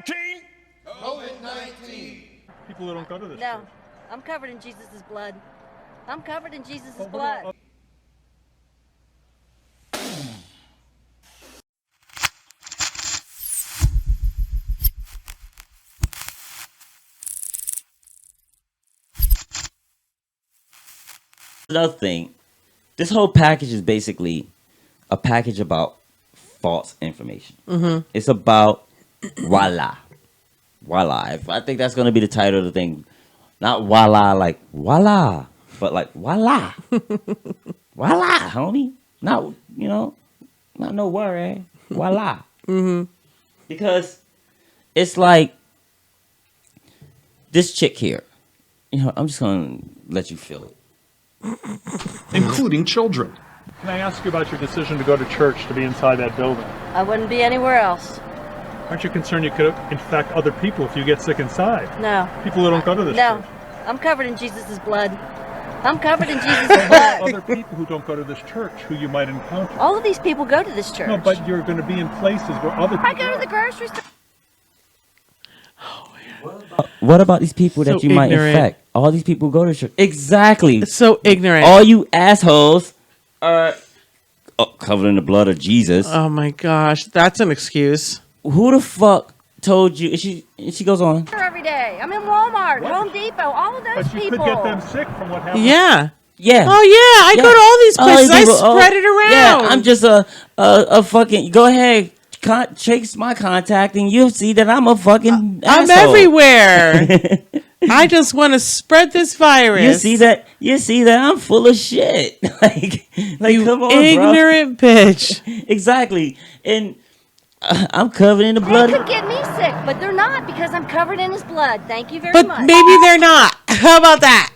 COVID-19? COVID-19. People who don't go to this No, church. I'm covered in Jesus' blood. I'm covered in Jesus' Well, what blood. about- Another thing, this whole package is basically a package about false information. It's about voila. I think that's going to be the title of the thing. Not voila like voila, but like voila. Voila, homie. Not, not no worry. Voila. Because it's like this chick here. I'm just going to let you feel it. including children. Can I ask you about your decision to go to church, to be inside that building? I wouldn't be anywhere else. Aren't you concerned you could infect other people if you get sick inside? No. People who don't go to this No. church. I'm covered in Jesus' blood. I'm covered in Jesus' blood. Other people who don't go to this church who you might encounter. All of these people go to this church. No, but you're going to be in places where other people I go to the grocery store. What about these people that So you might ignorant. infect? All these people go to church. Exactly. It's so ignorant. All you assholes are covered in the blood of Jesus. Oh my gosh, that's an excuse. Who the fuck told you? And she goes on. Every day. I'm in Walmart, Home Depot, all of those But you people. could get them sick from what happened. Yeah. Yeah. Oh yeah, I Yeah. go to all these All places. these people, I spread it around. Yeah, I'm just a fucking. Go ahead, chase my contact, and you'll see that I'm a fucking. I'm asshole. everywhere. I just want to spread this virus. You see that I'm full of shit. like You come on, ignorant bitch. bro. Exactly, and I'm covered in the They blood. could get me sick, but they're not because I'm covered in his blood. Thank you very But much. maybe they're not. How about that?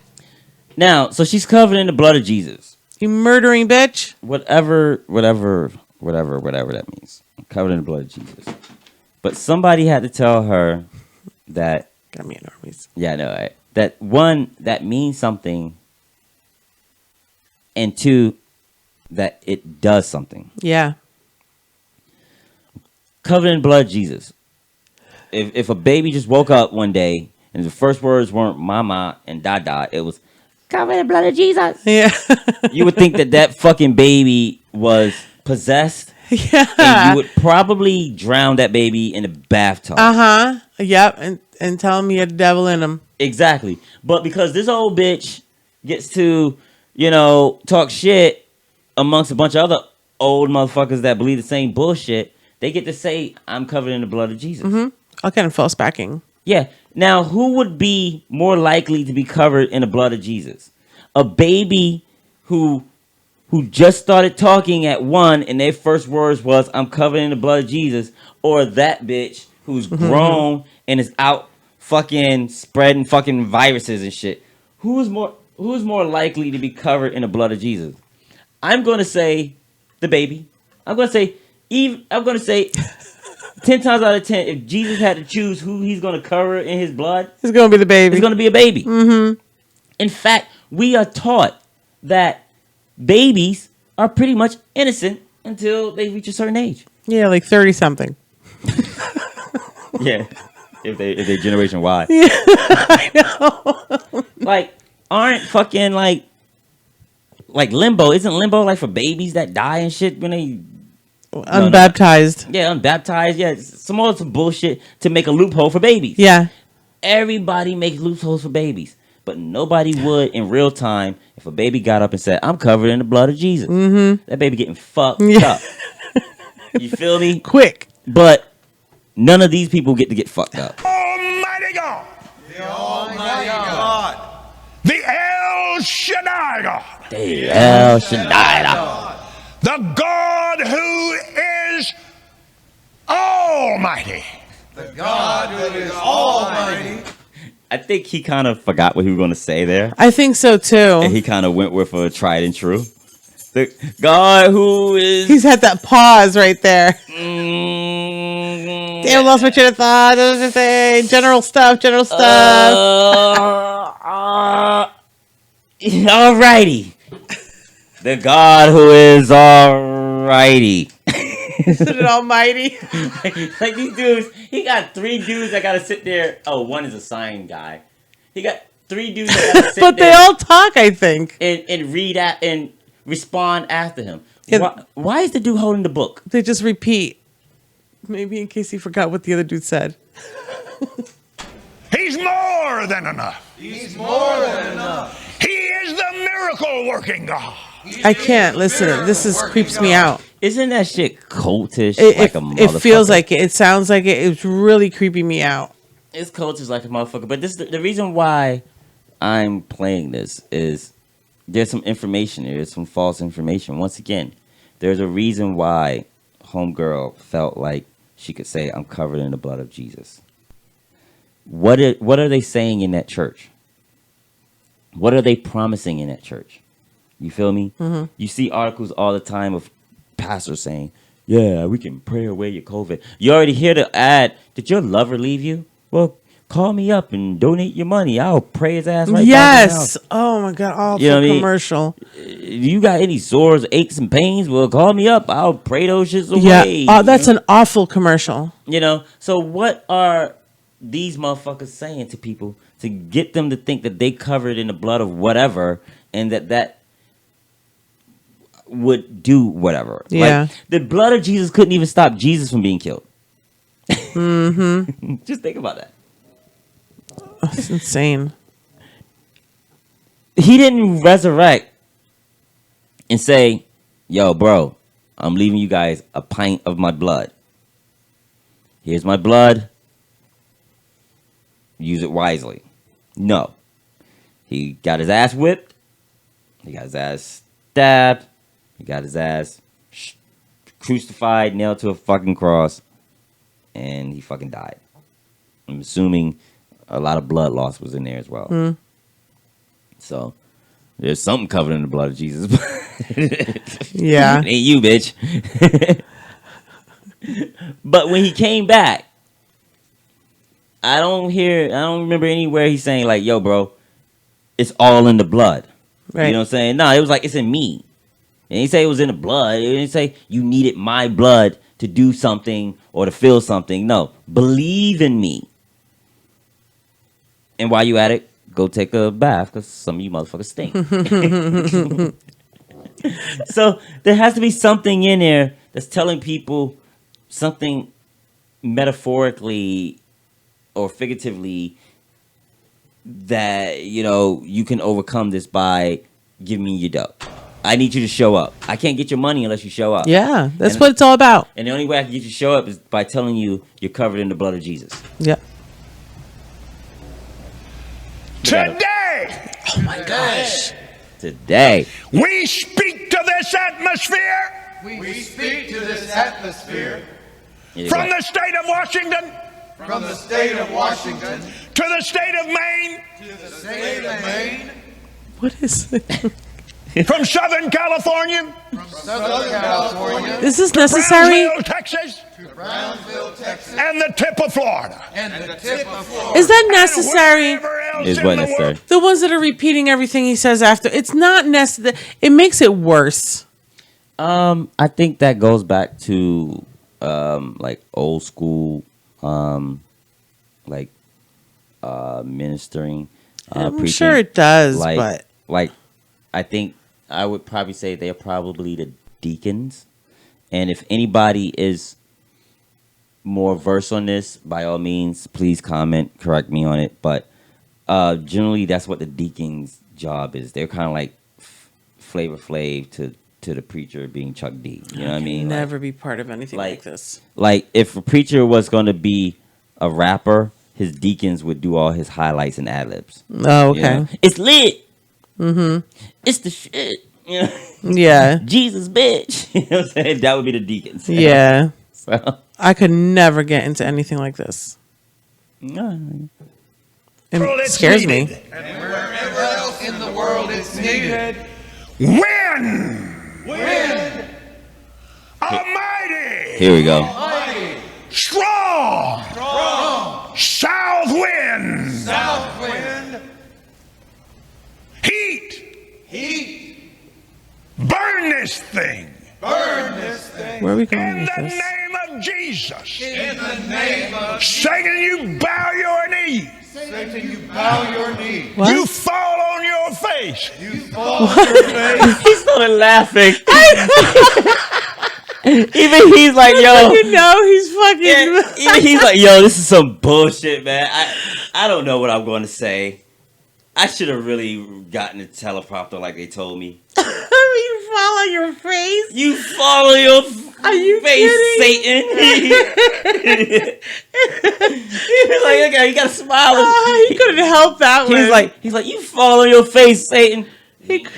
Now, so she's covered in the blood of Jesus. You murdering bitch. Whatever that means. Covered in the blood of Jesus. But somebody had to tell her that. Got me in armies. Yeah, I know. Right? That one, that means something, and two, that it does something. Yeah. Covered in blood, Jesus. If a baby just woke up one day and the first words weren't "mama" and "dada," it was covered in blood of Jesus. Yeah. You would think that fucking baby was possessed, Yeah. and you would probably drown that baby in a bathtub. Uh-huh. Yep. And tell him he had a devil in him. Exactly. But because this old bitch gets to, talk shit amongst a bunch of other old motherfuckers that believe the same bullshit, they get to say, I'm covered in the blood of Jesus. Mm-hmm. All kind of false backing. Yeah. Now, who would be more likely to be covered in the blood of Jesus? A baby who just started talking at 1 and their first words was, I'm covered in the blood of Jesus, or that bitch who's grown and is out fucking spreading fucking viruses and shit. Who's more likely to be covered in the blood of Jesus? I'm gonna say the baby. I'm gonna say 10 times out of 10, if Jesus had to choose who he's gonna cover in his blood, It's going to be the baby. it's gonna be a baby. In fact, we are taught that babies are pretty much innocent until they reach a certain age. Yeah, like 30 something. Yeah. If they Generation Y. Yeah, I know. Like, aren't fucking like limbo? Isn't limbo like for babies that die and shit when they Unbaptized. Yeah, unbaptized. Yeah, some bullshit to make a loophole for babies. Yeah. Everybody makes loopholes for babies, but nobody would in real time if a baby got up and said, "I'm covered in the blood of Jesus." Mm-hmm. That baby getting fucked up. You feel me? Quick. But none of these people get to get fucked up. Almighty God. The Almighty God. The El Shaddai God. The El Shaddai. The God who is almighty. The God who is almighty. I think he kind of forgot what he was going to say there. I think so And too. he kind of went with a tried and true. The God who is... He's had that pause right there. Mm, Damn, lost my train of thought. What was I say? General stuff. Alrighty. The God who is alrighty. Isn't it almighty? Like these dudes, he got 3 dudes that gotta sit there. Oh, one is a sign guy. He got 3 dudes that gotta sit But there they all talk, I think. and read at and respond after him. Yeah. Why is the dude holding the book? They just repeat. Maybe in case he forgot what the other dude said. He's more than enough. He's more than enough. He is the miracle working God. I can't listen. This creeps me out. Isn't that shit cultish It, like a it motherfucker? feels like it. It sounds like it. It's really creeping me out. It's cultish like a motherfucker. But this the reason why I'm playing this is there's some information there. There's some false information. Once again, there's a reason why homegirl felt like she could say, I'm covered in the blood of Jesus. What are they saying in that church? What are they promising in that church? You feel me? Mm-hmm. You see articles all the time of pastors saying, yeah, we can pray away your COVID. You already hear the ad, did your lover leave you? Well, call me up and donate your money. I'll pray his ass right back in the house. Yes. Oh my God. Awful You know what I mean? commercial. You got any sores, aches, and pains? Well, call me up. I'll pray those shits away. Yeah. Oh, that's an awful commercial. You know, so what are these motherfuckers saying to people to get them to think that they covered in the blood of whatever and that would do whatever? Yeah. Like, the blood of Jesus couldn't even stop Jesus from being killed. Mm-hmm. Just think about that. That's insane. He didn't resurrect and say, yo, bro, I'm leaving you guys a pint of my blood. Here's my blood. Use it wisely. No. He got his ass whipped. He got his ass stabbed. He got his ass crucified, nailed to a fucking cross. And he fucking died. I'm assuming a lot of blood loss was in there as well. Mm. So there's something covered in the blood of Jesus. Yeah. Ain't you, bitch. But when he came back, I don't remember anywhere he's saying like, yo, bro, it's all in the blood. Right. You know what I'm saying? No, it was like, it's in me. And he say it was in the blood. He didn't say you needed my blood to do something or to feel something. No, believe in me. And while you at it, go take a bath because some of you motherfuckers stink. So there has to be something in there that's telling people something metaphorically or figuratively that, you know, you can overcome this by giving me your dough. I need you to show up. I can't get your money unless you show up. Yeah. That's And- what it's all about. And the only way I can get you to show up is by telling you you're covered in the blood of Jesus. Yeah. Today, Oh my gosh. Today. we speak to this atmosphere We speak to this atmosphere from the state of Washington from the state of Washington to the state of Maine, to the state of Maine, What is it? from Southern California, from Southern California Is this necessary? Brownsville, Texas, to Brownsville, Texas, and the tip of Florida. and the tip of Florida. Is that And necessary? wherever else Is in what the necessary. world. The ones that are repeating everything he says after. It's not necessary. It makes it worse. I think that goes back to like old school ministering. I'm preaching. sure it does, like, but like I think I would probably say they're probably the deacons. And if anybody is more versed on this, by all means, please comment, correct me on it. But generally, that's what the deacon's job is. They're kind of like Flavor Flav to the preacher being Chuck D. You know what I mean? never be part of anything like like- this. Like if a preacher was going to be a rapper, his deacons would do all his highlights and ad libs. Oh, You know? okay. It's lit. It's the shit. You know? Yeah. Jesus, bitch. You know what I'm saying? That would be the deacons. Yeah. So, I could never get into anything like this. no. Well, It it's scares me. needed. And wherever else in the world it's needed. When When almighty, Here we go. mighty, strong, strong, south wind, south wind, heat, heat, burn this thing, Burn this thing. Where are we going In with the this? name of Jesus. In the name of Satan, you bow your knee. Satan, you bow your knee. What? You fall on your face. You fall on your face. He started laughing. Even he's like, yo. You know he's fucking. Yeah, even he's like, yo, this is some bullshit, man. I don't know what I'm going to say. I should have really gotten the teleprompter like they told me. You fall on your face. You follow your Are you face, kidding? Satan. He was like, okay, you gotta smile. Oh, he couldn't help that one. He's like, you follow your face, Satan. Wink.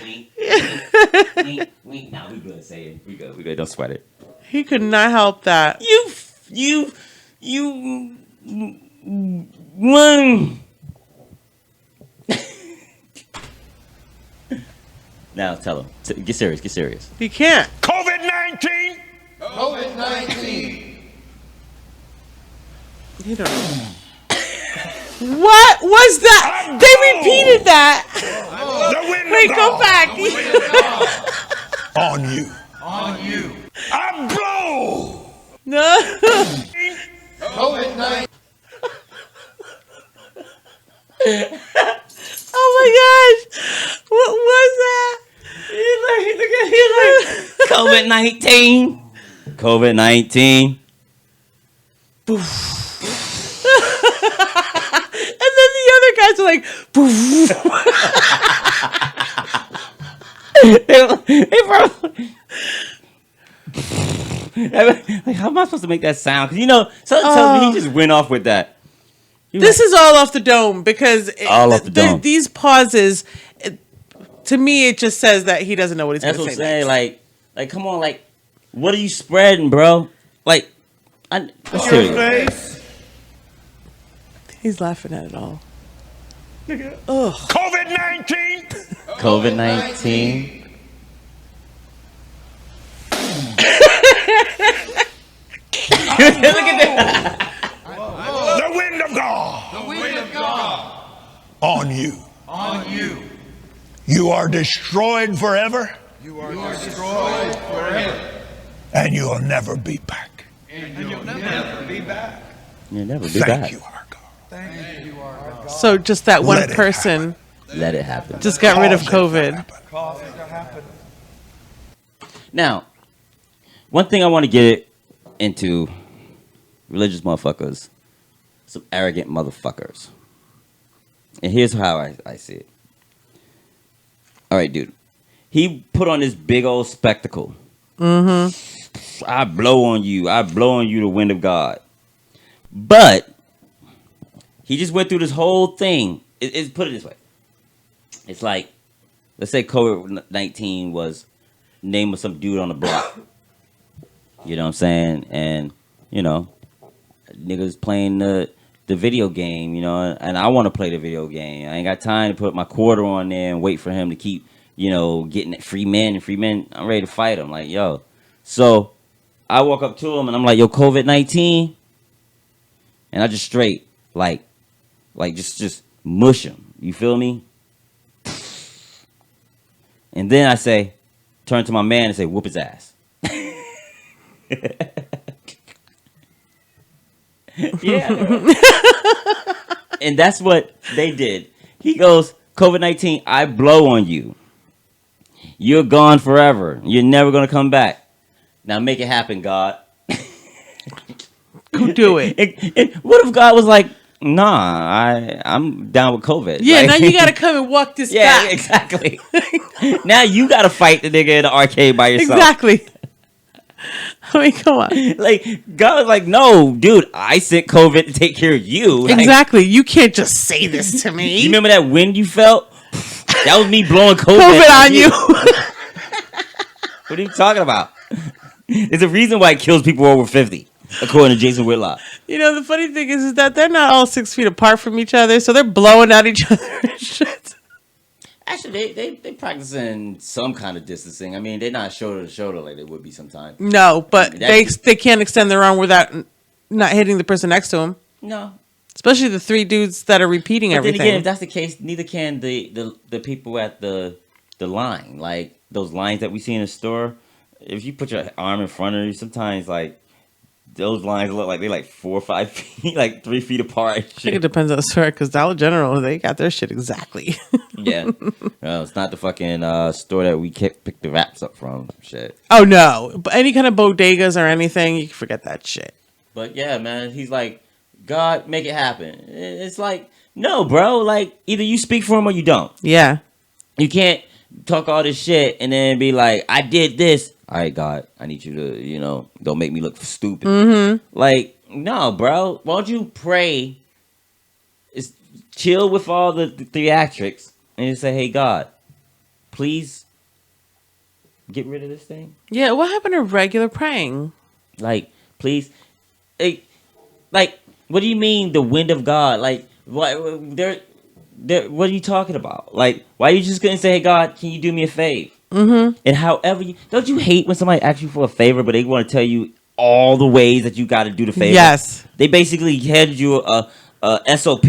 Nah, we good, Satan. We good. Don't sweat it. He could not help that. You one. Now tell him. Get serious. He can't. COVID-19. COVID-19. You don't know. What was that? They repeated that. The wind Wait, of go God back. on you. On you. I blow. No. COVID-19. Oh my gosh. What was that? He's like COVID-19. COVID-19. And then the other guys are like, poof. They probably, like, how am I supposed to make that sound? Because something tells me he just went off with that. This is all off the dome because All off the dome. These pauses, to me, it just says that he doesn't know what he's going That's to what say I'm saying. next. Like, come on, like, what are you spreading, bro? Like, I'm serious. Face. He's laughing at it all. COVID-19. COVID-19. Look at that. The wind of God The wind of God. on you. On you. You are destroyed forever, You are destroyed forever. and you'll never be back. And you'll never be back. You'll never be Thank back. you, our God. Thank you, our God. So just that one Let it person Let it happen. just got rid of Cause it to COVID. happen. Cause it to happen. Now, one thing I want to get into: religious motherfuckers, some arrogant motherfuckers. And here's how I see it. All right, dude. He put on this big old spectacle. Mm-hmm. I blow on you. I blow on you the wind of God. But he just went through this whole thing. Put it this way. It's like, let's say COVID-19 was name of some dude on the block. You know what I'm saying? And, niggas playing the video game, and I want to play the video game. I ain't got time to put my quarter on there and wait for him to keep, getting free men. I'm ready to fight him. Like, yo. So I walk up to him and I'm like, yo, COVID-19. And I just straight, just mush him. You feel me? And then I say, turn to my man and say, whoop his ass. Yeah. And that's what they did. He goes, COVID-19, I blow on you. You're gone forever. You're never going to come back. Now make it happen, God. Go do it. And what if God was like, nah, I'm down with COVID. Yeah, Like, now you got to come and walk this yeah, back. exactly. Now you got to fight the nigga in the arcade by yourself. Exactly. I mean, come on. Like, God was like, no, dude, I sent COVID to take care of you. Like, Exactly. You can't just say this to you me. remember that wind you felt? That was me blowing COVID, COVID on you. What are you talking about? There's a reason why it kills people over 50, according to Jason Whitlock. The funny thing is that they're not all 6 feet apart from each other, so they're blowing at each other and shit. Actually, they practicing some kind of distancing. I mean, they're not shoulder to shoulder like they would be sometimes. No, but That- they can't extend their arm without not hitting the person next to them. No. Especially the 3 dudes that are repeating But everything. then again, if that's the case, neither can the people at the line. Like those lines that we see in the store. if you put your arm in front of you, sometimes like those lines look like they're like 4 or 5 feet, like 3 feet apart. And I think shit. it depends on the store because Dollar General, they got their shit exactly. Yeah, it's not the fucking store that we pick the wraps up from. Shit. Oh no, but any kind of bodegas or anything, you can forget that shit. But yeah, man, he's like, God, make it happen. It's like, no, bro. Like, either you speak for him or you don't. Yeah. You can't talk all this shit and then be like, I did this. All right, God, I need you to, don't make me look stupid. Mm-hmm. Like, no, bro. Why don't you pray? Is chill with all the theatrics and just say, hey, God, please get rid of this thing. Yeah, what happened to regular praying? Like, please. Like, what do you mean the wind of God? Like, what? What are you talking about? Like, why you just couldn't say, hey, God, can you do me a favor? Mm-hmm. And however don't you hate when somebody asks you for a favor, but they want to tell you all the ways that you got to do the favor? Yes. They basically handed you a SOP,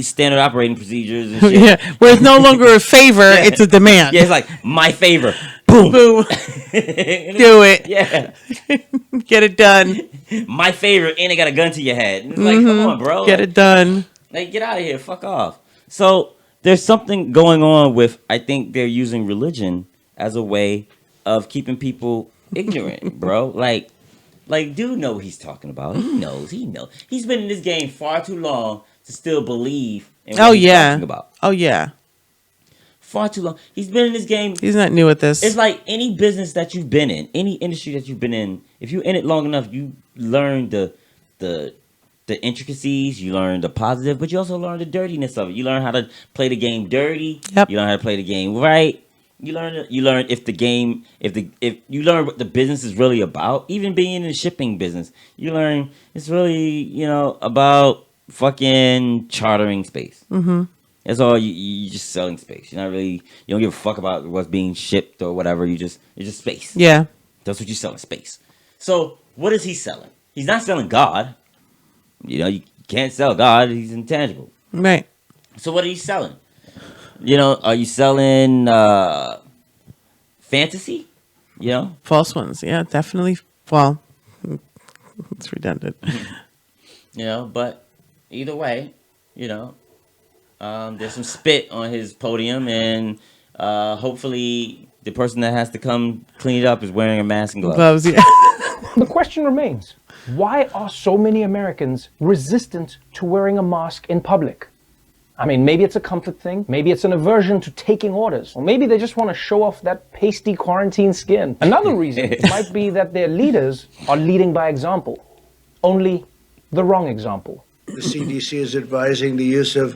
standard operating procedures and shit. Yeah, where it's no longer a favor, Yeah. it's a demand. Yeah, it's like, my favor. Boom. Boom. Do it. Yeah. Get it done. My favor, and they got a gun to your head. And it's like, come on, bro. Get it done. Like, get out of here. Fuck off. So there's something going on with, I think they're using religion as a way of keeping people ignorant, bro. Like, dude know what he's talking about. He knows. He's been in this game far too long to still believe in what he's talking about. Oh, yeah. Far too long. He's been in this game. He's not new at this. It's like any business that you've been in, any industry that you've been in. If you're in it long enough, you learn the intricacies, you learn the positive, but you also learn the dirtiness of it. You learn how to play the game dirty. Yep. You learn how to play the game right. You learn if you learn what the business is really about. Even being in the shipping business, you learn it's really about fucking chartering space. Mm-hmm. That's all. You just selling space. You're not really. You don't give a fuck about what's being shipped or whatever. It's just space. Yeah. That's what you're selling, space. So what is he selling? He's not selling God. You can't sell God. He's intangible. Right. So what are you selling? Are you selling fantasy? False ones. Yeah, definitely. Well, it's redundant. But either way, there's some spit on his podium, and hopefully the person that has to come clean it up is wearing a mask and gloves. Gloves, yeah. The question remains, why are so many Americans resistant to wearing a mask in public? I mean, maybe it's a comfort thing, maybe it's an aversion to taking orders, or maybe they just want to show off that pasty quarantine skin. Another reason might be that their leaders are leading by example, only the wrong example. The CDC is advising the use of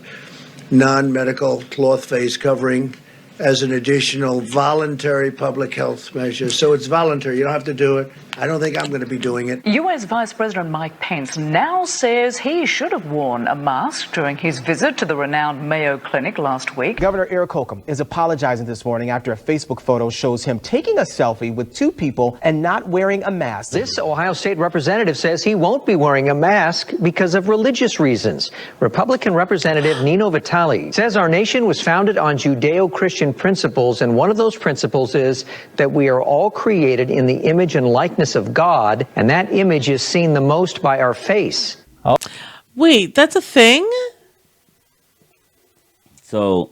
non-medical cloth face covering as an additional voluntary public health measure. So it's voluntary. You don't have to do it. I don't think I'm going to be doing it. U.S. Vice President Mike Pence now says he should have worn a mask during his visit to the renowned Mayo Clinic last week. Governor Eric Holcomb is apologizing this morning after a Facebook photo shows him taking a selfie with two people and not wearing a mask. This Ohio State representative says he won't be wearing a mask because of religious reasons. Republican Representative Nino Vitale says our nation was founded on Judeo-Christian principles, and one of those principles is that we are all created in the image and likeness of God, and that image is seen the most by our face. Oh. Wait, that's a thing? So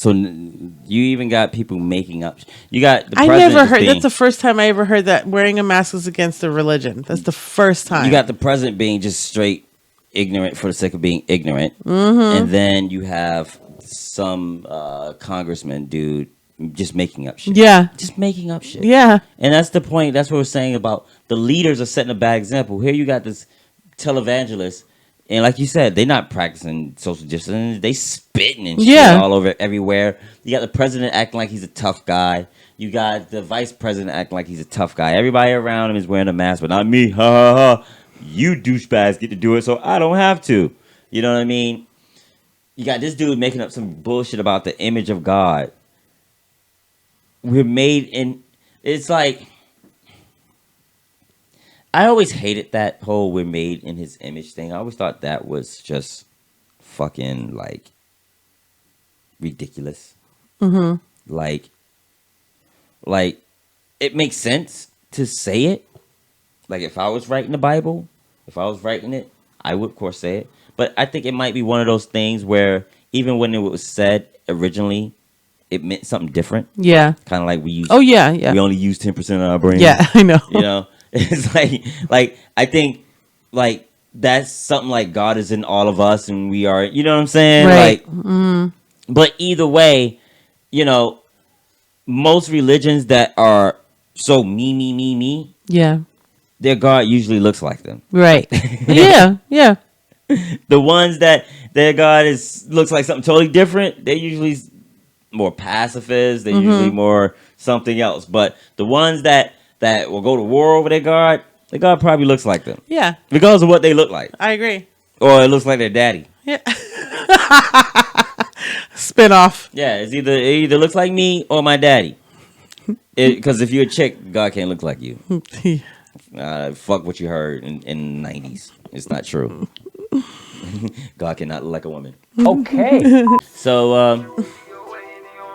you even got people making up. You got the I president never heard. being, That's the first time I ever heard that wearing a mask is against the religion. That's the first time. You got the president being just straight ignorant for the sake of being ignorant, and then you have some congressman dude just making up shit. Yeah. Just making up shit. Yeah. And that's the point. That's what we're saying about the leaders are setting a bad example. Here you got this televangelist, and like you said, they're not practicing social distancing. They spitting and shit all over everywhere. You got the president acting like he's a tough guy. You got the vice president acting like he's a tough guy. Everybody around him is wearing a mask, but not me. Ha ha ha. You douchebags get to do it, so I don't have to. You know what I mean? You got this dude making up some bullshit about the image of God. We're made in, it's like, I always hated that whole we're made in his image thing. I always thought that was just fucking like ridiculous. Mm-hmm. Like it makes sense to say it. Like if I was writing the Bible, if I was writing it, I would of course say it. But I think it might be one of those things where even when it was said originally, it meant something different. Yeah. Kind of like we use. Oh yeah, yeah. We only use 10% of our brain. Yeah, I know. You know, it's like I think like that's something like God is in all of us and we are. You know what I'm saying? Right. Like, but either way, you know, most religions that are so me. Yeah. Their God usually looks like them. Right. Yeah. Yeah. The ones that their God looks like something totally different, they're usually more pacifist. They're usually more something else. But the ones that will go to war over their God probably looks like them. Yeah. Because of what they look like. I agree. Or it looks like their daddy. Yeah. Spin off. Yeah, it either looks like me or my daddy. Because if you're a chick, God can't look like you. Fuck what you heard in the 90s. It's not true. God cannot look like a woman. Okay. So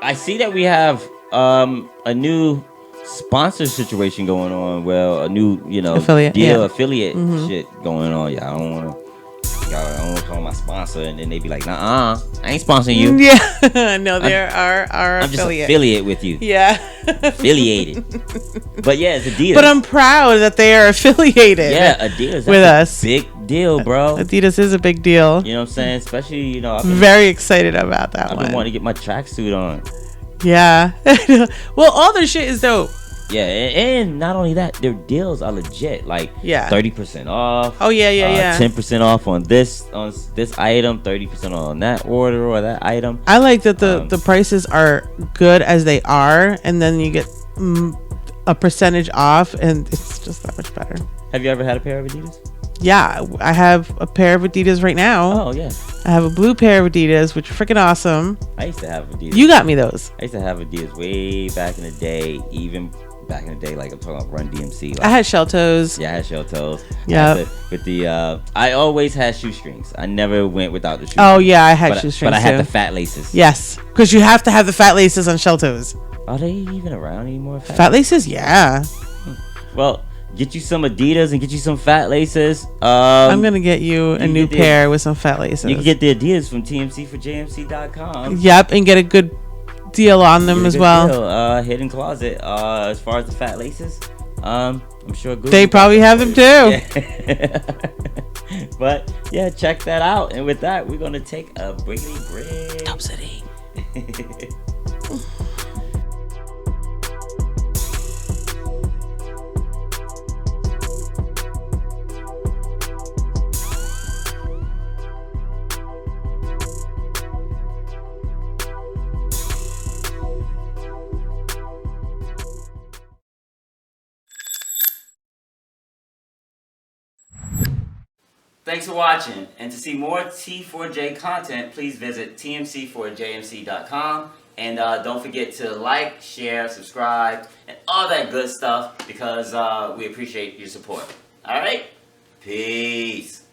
I see that we have a new sponsor situation going on. Well, a new affiliate, affiliate shit going on. Yeah, I don't want to call my sponsor, and then they be like, "Nah, I ain't sponsoring you." Yeah, no, they're our I'm affiliate. just affiliate with you. Yeah, affiliated. But yeah, it's Adidas. But I'm proud that they are affiliated. Yeah, Adidas with us. Big deal, bro. Adidas is a big deal. You know what I'm saying? Especially I've been very excited about that I've one. been wanting to get my tracksuit on. Yeah. Well, all their shit is dope. Yeah, and not only that, their deals are legit. Like 30% off. Oh yeah. 10% off on this item, 30% on that order or that item. I like that the prices are good as they are, and then you get a percentage off, and it's just that much better. Have you ever had a pair of Adidas? Yeah, I have a pair of Adidas right now. Oh yeah. I have a blue pair of Adidas, which are freaking awesome. I used to have Adidas. You got me those. I used to have Adidas way back in the day, even back in the day, like I'm talking about Run DMC. Like, I had shell toes. Yeah, I had shell toes. Yeah. With the I always had shoestrings. I never went without the shoestrings. Oh yeah, I had shoestrings but I had too. the fat laces. Yes, because you have to have the fat laces on shell toes. Are they even around anymore? Fat laces? Yeah. Well, get you some Adidas and get you some fat laces. I'm gonna get you a new pair with some fat laces. You can get the Adidas from TMC4JMC.com. Yep, and get a good deal on them as well. Deal. Hidden closet. As far as the fat laces, I'm sure Google they probably have them too. Yeah. But yeah, check that out. And with that, we're gonna take a briggity break. Top City. Thanks for watching, and to see more T4J content, please visit TMC4JMC.com, and don't forget to like, share, subscribe, and all that good stuff, because we appreciate your support. Alright? Peace.